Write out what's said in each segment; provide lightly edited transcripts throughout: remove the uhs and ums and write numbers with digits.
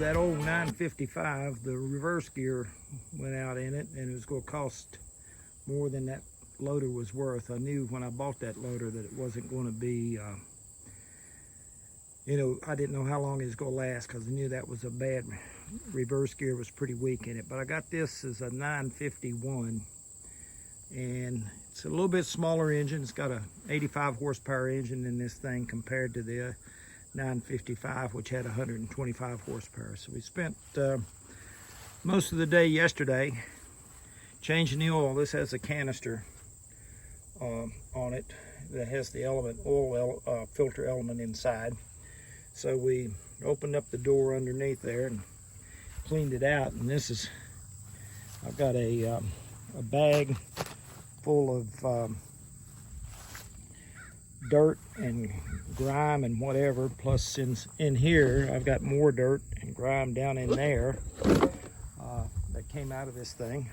that old 955, the reverse gear went out in it, and it was going to cost more than that loader was worth. I knew when I bought that loader that it wasn't going to be, you know, I didn't know how long it was going to last, because I knew that was a bad reverse gear, was pretty weak in it. But I got this as a 951, and it's a little bit smaller engine. It's got a 85 horsepower engine in this thing compared to the 955, which had 125 horsepower. So we spent most of the day yesterday changing the oil. This has a canister on it that has the oil filter element inside. So we opened up the door underneath there and cleaned it out. And this is, I've got a bag full of dirt and grime and whatever, plus in here I've got more dirt and grime down in there that came out of this thing.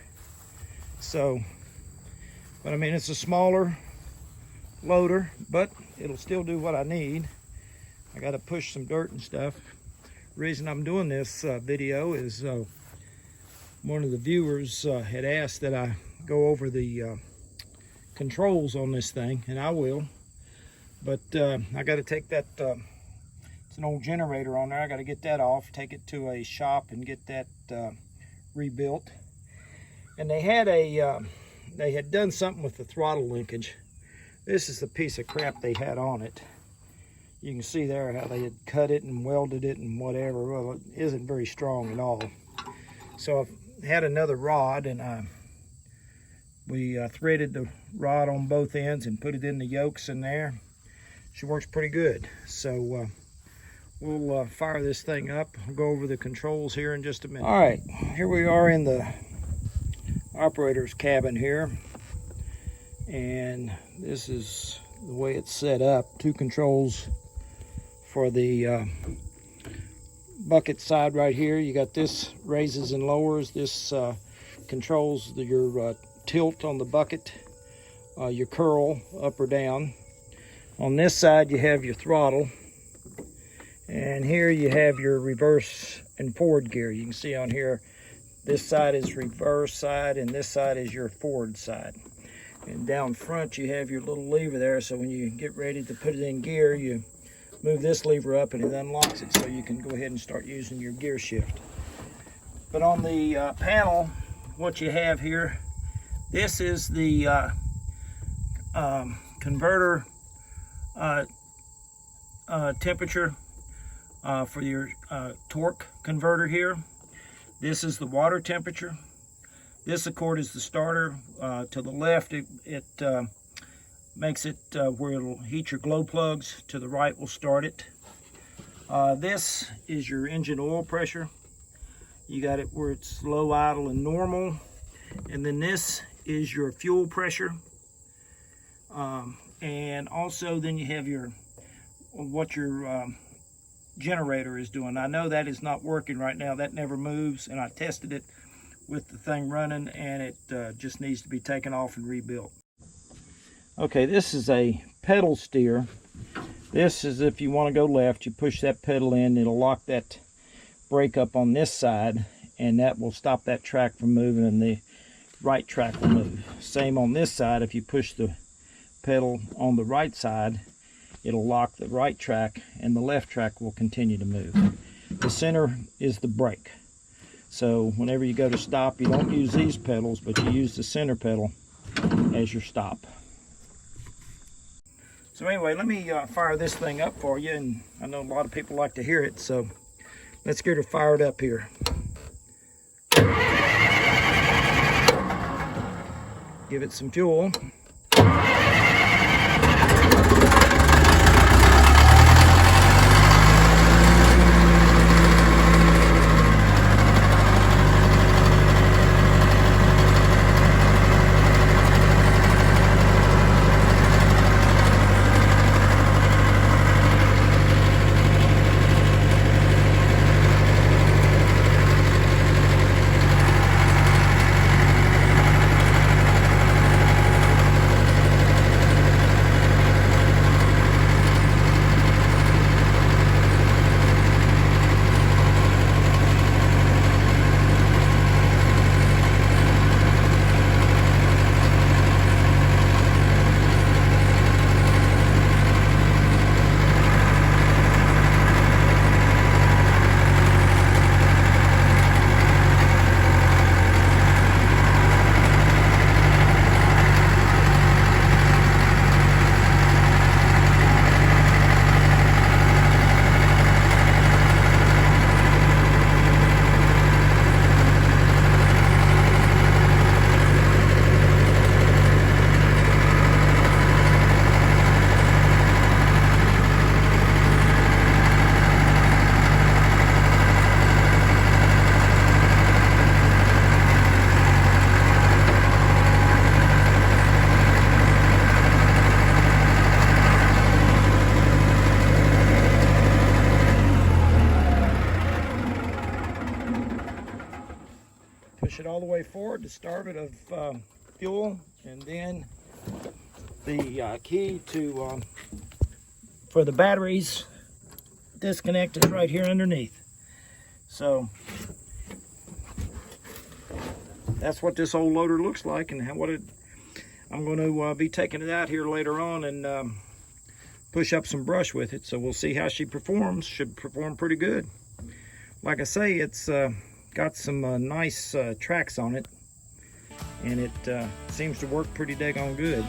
So, but I mean, it's a smaller loader, but it'll still do what I need. I got to push some dirt and stuff. The reason I'm doing this video is one of the viewers had asked that I go over the controls on this thing, and I will. But I got to take that, it's an old generator on there. I got to get that off, take it to a shop and get that rebuilt. And they had done something with the throttle linkage. This is the piece of crap they had on it. You can see there how they had cut it and welded it and whatever. Well, it isn't very strong at all. So I had another rod, and we threaded the rod on both ends and put it in the yokes in there. She works pretty good. So we'll fire this thing up. I'll go over the controls here in just a minute. All right, here we are in the operator's cabin here, and this is the way it's set up. Two controls for the bucket side right here. You got this raises and lowers. This controls your tilt on the bucket, your curl up or down. On this side you have your throttle, and here you have your reverse and forward gear. You can see on here, this side is reverse side and this side is your forward side. And down front you have your little lever there, so when you get ready to put it in gear, you move this lever up and it unlocks it, so you can go ahead and start using your gear shift. But on the panel, what you have here, this is the converter temperature for your torque converter here. This is the water temperature. This, of course, is the starter. To the left, it makes it where it'll heat your glow plugs. To the right will start it. This is your engine oil pressure. You got it where it's low, idle, and normal. And then this is your fuel pressure. And also then you have what your generator is doing. I know that is not working right now. That never moves, and I tested it with the thing running, and it just needs to be taken off and rebuilt. Okay, this is a pedal steer. This is if you want to go left, you push that pedal in, it'll lock that brake up on this side, and that will stop that track from moving, and the right track will move. Same on this side, if you push the pedal on the right side, it'll lock the right track and the left track will continue to move. The center is the brake. So whenever you go to stop, you don't use these pedals, but you use the center pedal as your stop. So anyway, let me fire this thing up for you, and I know a lot of people like to hear it, so let's get her fired up here. Give it some fuel. push it all the way forward to starve it of fuel, and then the key to for the batteries disconnect is right here underneath. So that's what this old loader looks like, and I'm going to be taking it out here later on and push up some brush with it. So we'll see how she performs. Should perform pretty good. Like I say, it's got some nice tracks on it, and it seems to work pretty daggone good.